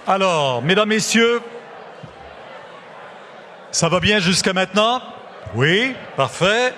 Alors, mesdames, messieurs, ça va bien jusqu'à maintenant? Oui, parfait.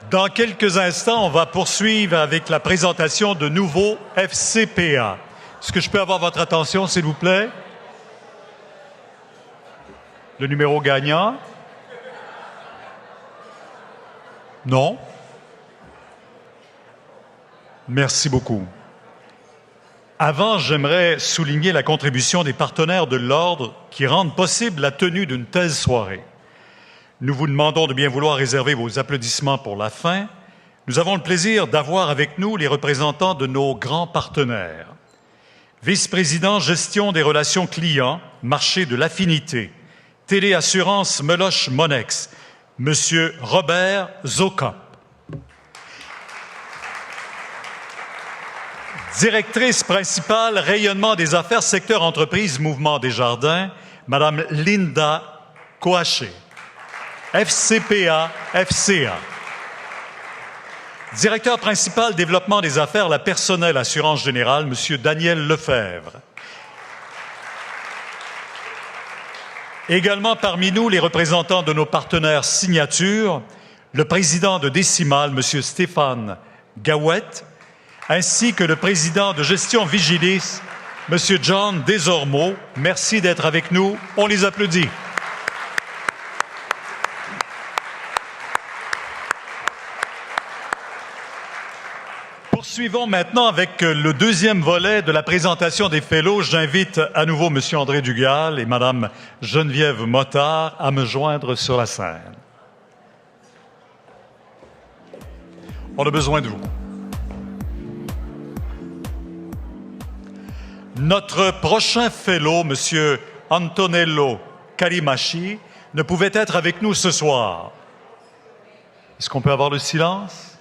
Dans quelques instants, on va poursuivre avec la présentation de nouveaux FCPA. Est-ce que je peux avoir votre attention, s'il vous plaît? Le numéro gagnant? Non? Merci beaucoup. Avant, j'aimerais souligner la contribution des partenaires de l'Ordre qui rendent possible la tenue d'une telle soirée. Nous vous demandons de bien vouloir réserver vos applaudissements pour la fin. Nous avons le plaisir d'avoir avec nous les représentants de nos grands partenaires. Vice-président gestion des relations clients, marché de l'affinité, Téléassurance Meloche Monex, Monsieur Robert Zoka. Directrice principale, rayonnement des affaires, secteur entreprise, Mouvement Desjardins, Madame Linda Coaché. FCPA, FCA. Directeur principal, développement des affaires, la personnelle assurance générale, Monsieur Daniel Lefebvre. Également parmi nous, les représentants de nos partenaires signatures, le président de Décimal, Monsieur Stéphane Gawette, ainsi que le président de gestion Vigilis, Monsieur John Desormeaux. Merci d'être avec nous. On les applaudit. Poursuivons maintenant avec le deuxième volet de la présentation des fellows. J'invite à nouveau M. André Dugal et Mme Geneviève Mottard à me joindre sur la scène. On a besoin de vous. Notre prochain fellow, M. Antonello Calimaschi, ne pouvait être avec nous ce soir. Est-ce qu'on peut avoir le silence?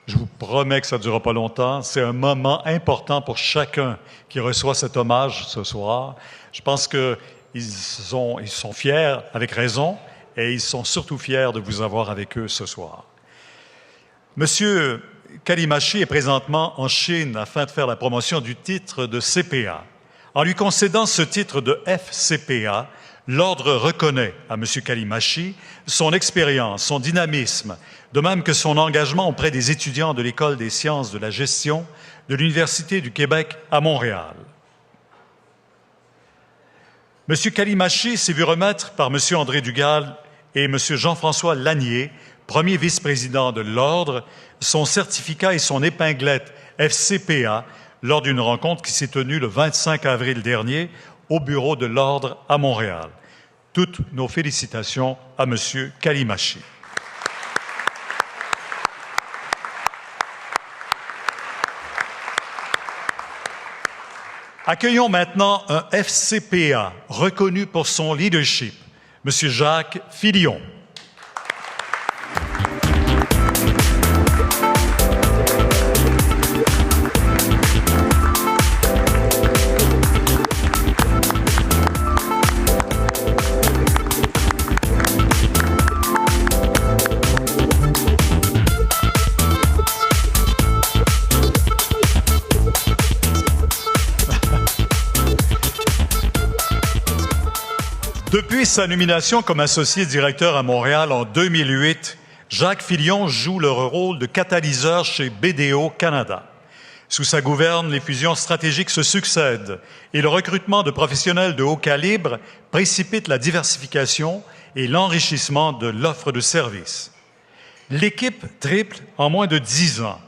Je vous promets que ça ne durera pas longtemps. C'est un moment important pour chacun qui reçoit cet hommage ce soir. Je pense qu'ils sont fiers, avec raison, et ils sont surtout fiers de vous avoir avec eux ce soir. Monsieur Calimaschi est présentement en Chine afin de faire la promotion du titre de CPA. En lui concédant ce titre de FCPA, l'Ordre reconnaît à M. Calimaschi son expérience, son dynamisme, de même que son engagement auprès des étudiants de l'École des sciences de la gestion de l'Université du Québec à Montréal. M. Calimaschi s'est vu remettre par M. André Dugal et M. Jean-François Lanier, premier vice-président de l'Ordre, son certificat et son épinglette FCPA lors d'une rencontre qui s'est tenue le 25 avril dernier au bureau de l'Ordre à Montréal. Toutes nos félicitations à M. Calimaschi. Accueillons maintenant un FCPA reconnu pour son leadership, M. Jacques Filion. Depuis sa nomination comme associé directeur à Montréal en 2008, Jacques Filion joue le rôle de catalyseur chez BDO Canada. Sous sa gouverne, les fusions stratégiques se succèdent et le recrutement de professionnels de haut calibre précipite la diversification et l'enrichissement de l'offre de services. L'équipe triple en moins de 10 ans,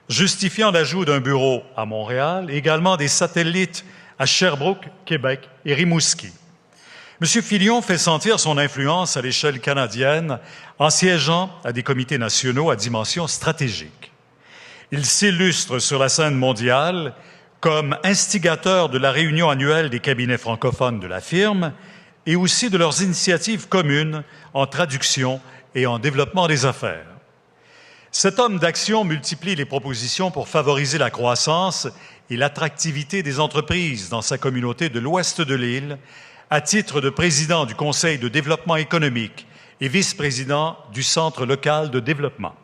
justifiant l'ajout d'un bureau à Montréal et également des satellites à Sherbrooke, Québec et Rimouski. M. Filion fait sentir son influence à l'échelle canadienne en siégeant à des comités nationaux à dimension stratégique. Il s'illustre sur la scène mondiale comme instigateur de la réunion annuelle des cabinets francophones de la firme et aussi de leurs initiatives communes en traduction et en développement des affaires. Cet homme d'action multiplie les propositions pour favoriser la croissance et l'attractivité des entreprises dans sa communauté de l'ouest de l'île, à titre de président du Conseil de développement économique et vice-président du Centre local de développement.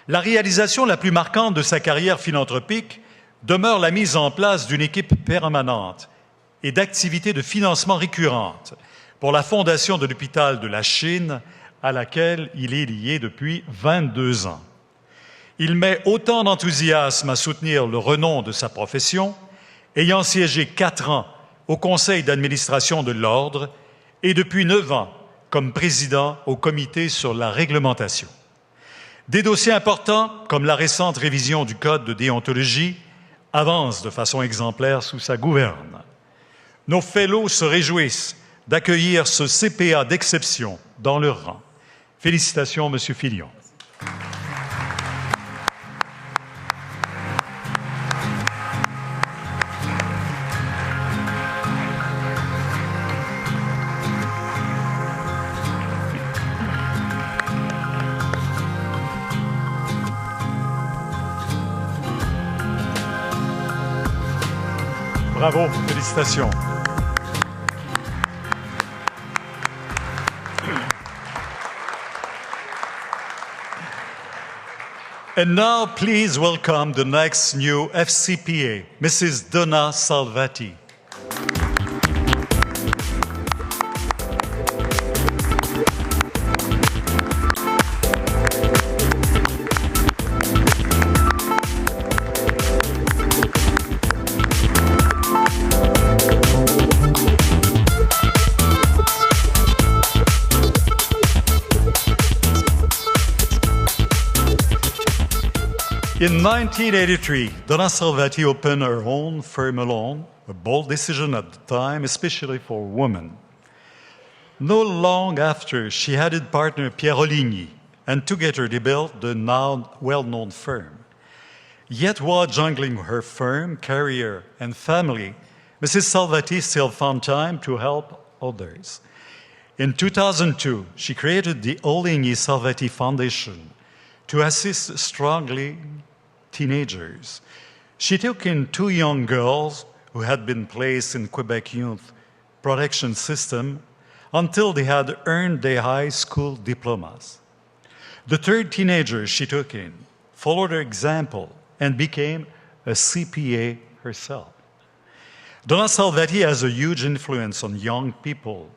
La réalisation la plus marquante de sa carrière philanthropique demeure la mise en place d'une équipe permanente et d'activités de financement récurrentes pour la fondation de l'hôpital de la Chine, à laquelle il est lié depuis 22 ans. Il met autant d'enthousiasme à soutenir le renom de sa profession, ayant siégé 4 ans au conseil d'administration de l'Ordre et depuis 9 ans comme président au comité sur la réglementation. Des dossiers importants, comme la récente révision du Code de déontologie, avancent de façon exemplaire sous sa gouverne. Nos fellows se réjouissent d'accueillir ce CPA d'exception dans leur rang. Félicitations, M. Filion. Bravo, félicitations. And now, please welcome the next new FCPA, Mrs. Donna Salvati. In 1983, Donna Salvati opened her own firm alone, a bold decision at the time, especially for women. Not long after, she added partner Pierre Oligny, and together they built the now well-known firm. Yet while juggling her firm, career, and family, Mrs. Salvati still found time to help others. In 2002, she created the Oligny Salvati Foundation to assist struggling teenagers. She took in 2 young girls who had been placed in Quebec Youth Protection System until they had earned their high school diplomas. The 3rd teenager she took in followed her example and became a CPA herself. Donna Salvati has a huge influence on young people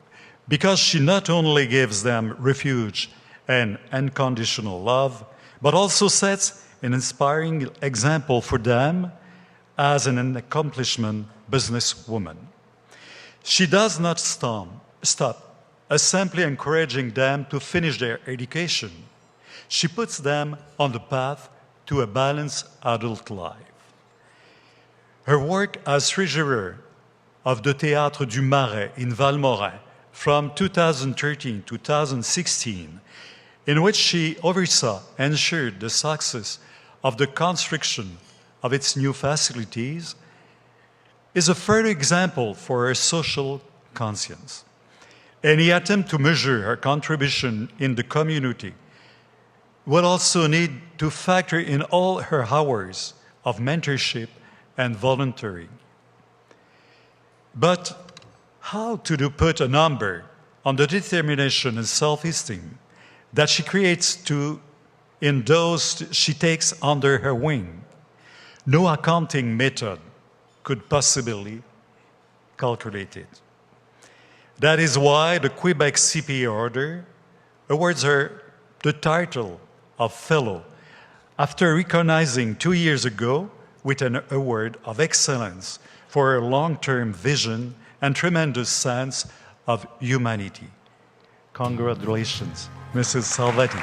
because she not only gives them refuge and unconditional love, but also sets an inspiring example for them as an accomplishment businesswoman. She does not stop as simply encouraging them to finish their education. She puts them on the path to a balanced adult life. Her work as treasurer of the Théâtre du Marais in Valmorin from 2013 to 2016, in which she oversaw and ensured the success of the construction of its new facilities, is a further example for her social conscience. Any attempt to measure her contribution in the community will also need to factor in all her hours of mentorship and volunteering. But how to put a number on the determination and self-esteem that she creates in those she takes under her wing? No accounting method could possibly calculate it. That is why the Quebec CPA Order awards her the title of Fellow after recognizing 2 years ago with an award of excellence for her long-term vision and tremendous sense of humanity. Congratulations, Mrs. Salvati.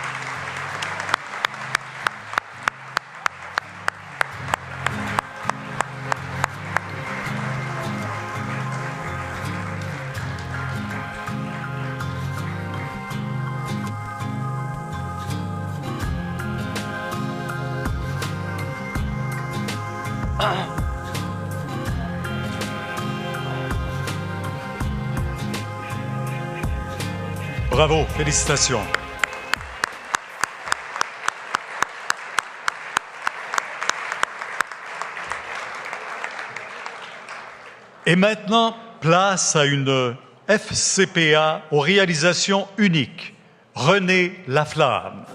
Bravo, félicitations. Et maintenant, place à une FCPA aux réalisations uniques, René Laflamme.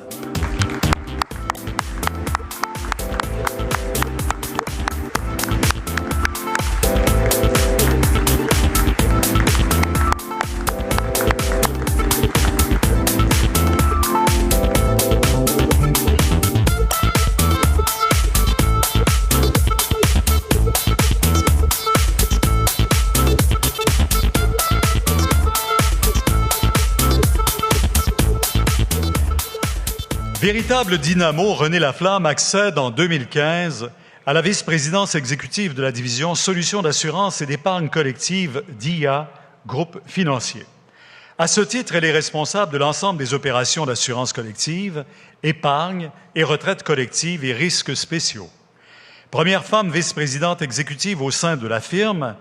Véritable dynamo, René Laflamme accède en 2015 à la vice-présidence exécutive de la division Solutions d'assurance et d'épargne collective d'IA, groupe financier. À ce titre, elle est responsable de l'ensemble des opérations d'assurance collective, épargne et retraite collective et risques spéciaux. Première femme vice-présidente exécutive au sein de la firme,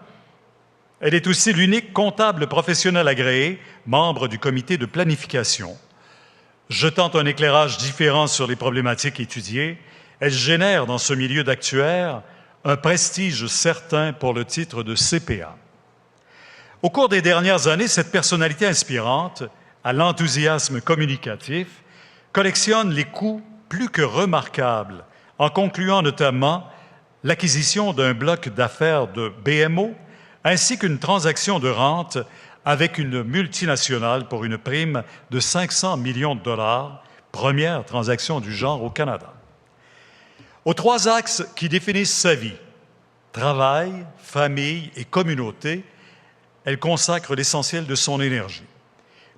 elle est aussi l'unique comptable professionnel agréé, membre du comité de planification. Jetant un éclairage différent sur les problématiques étudiées, elle génère dans ce milieu d'actuaires un prestige certain pour le titre de CPA. Au cours des dernières années, cette personnalité inspirante, à l'enthousiasme communicatif, collectionne les coûts plus que remarquables, en concluant notamment l'acquisition d'un bloc d'affaires de BMO, ainsi qu'une transaction de rente avec une multinationale pour une prime de 500 millions de dollars, première transaction du genre au Canada. Aux trois axes qui définissent sa vie, travail, famille et communauté, elle consacre l'essentiel de son énergie.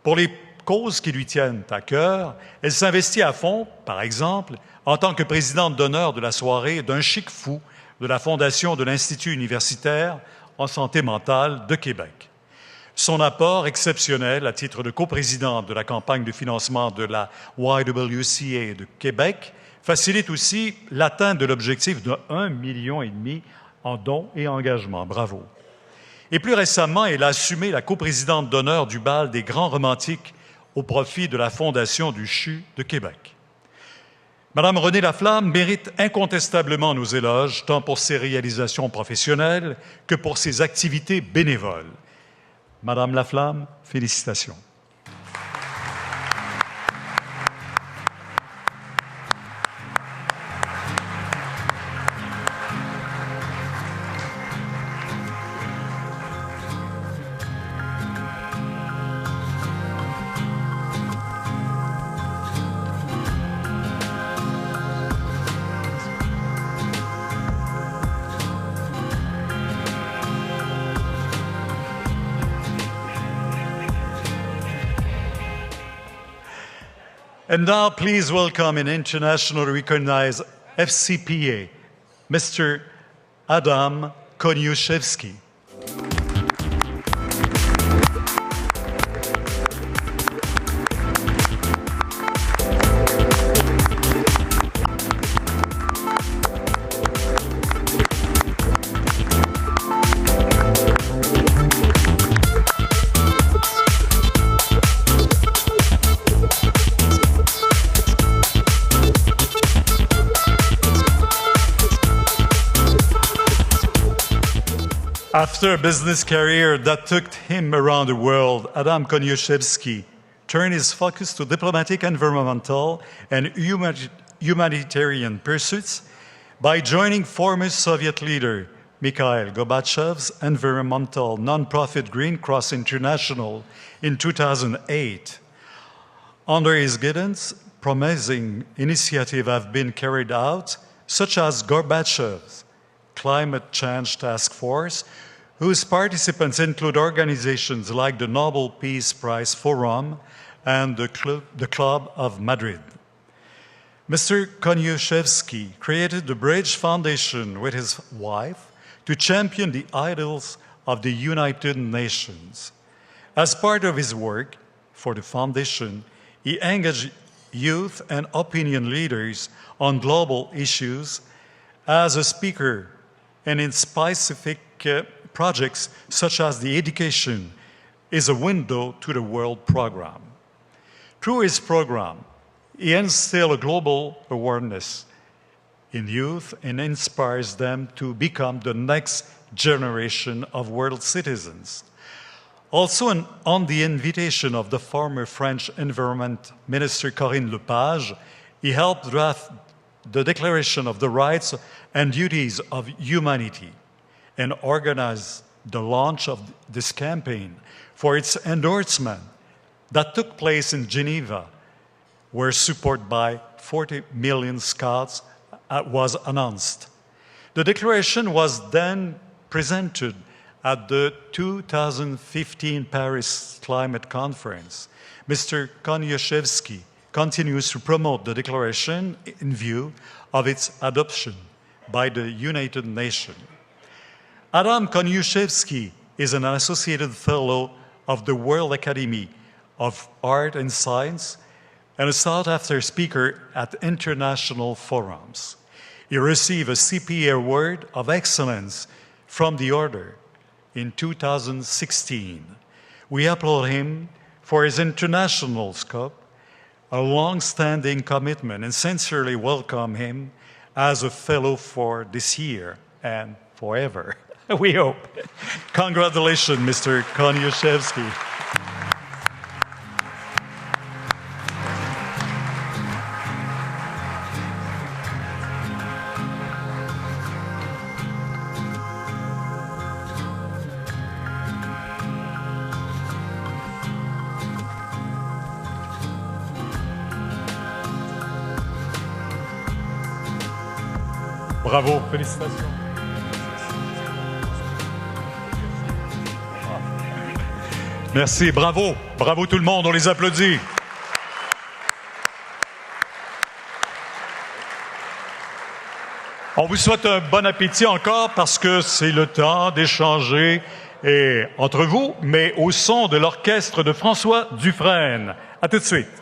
Pour les causes qui lui tiennent à cœur, elle s'investit à fond, par exemple, en tant que présidente d'honneur de la soirée d'un chic fou de la Fondation de l'Institut universitaire en santé mentale de Québec. Son apport exceptionnel à titre de coprésidente de la campagne de financement de la YWCA de Québec facilite aussi l'atteinte de l'objectif de 1,5 million en dons et engagements. Bravo. Et plus récemment, elle a assumé la coprésidente d'honneur du bal des grands romantiques au profit de la Fondation du CHU de Québec. Madame René Laflamme mérite incontestablement nos éloges, tant pour ses réalisations professionnelles que pour ses activités bénévoles. Madame Laflamme, félicitations. And now, please welcome an internationally recognized FCPA, Mr. Adam Koniuszewski. After a business career that took him around the world, Adam Koniuszewski turned his focus to diplomatic, environmental, and humanitarian pursuits by joining former Soviet leader Mikhail Gorbachev's environmental nonprofit Green Cross International in 2008. Under his guidance, promising initiatives have been carried out, such as Gorbachev's Climate Change Task Force, whose participants include organizations like the Nobel Peace Prize Forum and the Club of Madrid. Mr. Koniuszewski created the Bridge Foundation with his wife to champion the ideals of the United Nations. As part of his work for the foundation, he engaged youth and opinion leaders on global issues as a speaker and in specific projects such as the Education is a Window to the World program. Through his program, he instills a global awareness in youth and inspires them to become the next generation of world citizens. Also, on the invitation of the former French Environment Minister Corinne Lepage, he helped draft the Declaration of the Rights and Duties of Humanity and organized the launch of this campaign for its endorsement that took place in Geneva, where support by 40 million Scots was announced. The declaration was then presented at the 2015 Paris Climate Conference. Mr. Koniuszewski continues to promote the declaration in view of its adoption by the United Nations. Adam Koniuszewski is an Associated Fellow of the World Academy of Art and Science and a sought-after speaker at international forums. He received a CPA Award of Excellence from the Order in 2016. We applaud him for his international scope, a long-standing commitment, and sincerely welcome him as a fellow for this year and forever, we hope. Congratulations, Mr. Koniuszewski. Bravo, félicitations. Merci, bravo, bravo tout le monde, on les applaudit. On vous souhaite un bon appétit encore parce que c'est le temps d'échanger entre vous, mais au son de l'orchestre de François Dufresne. À tout de suite.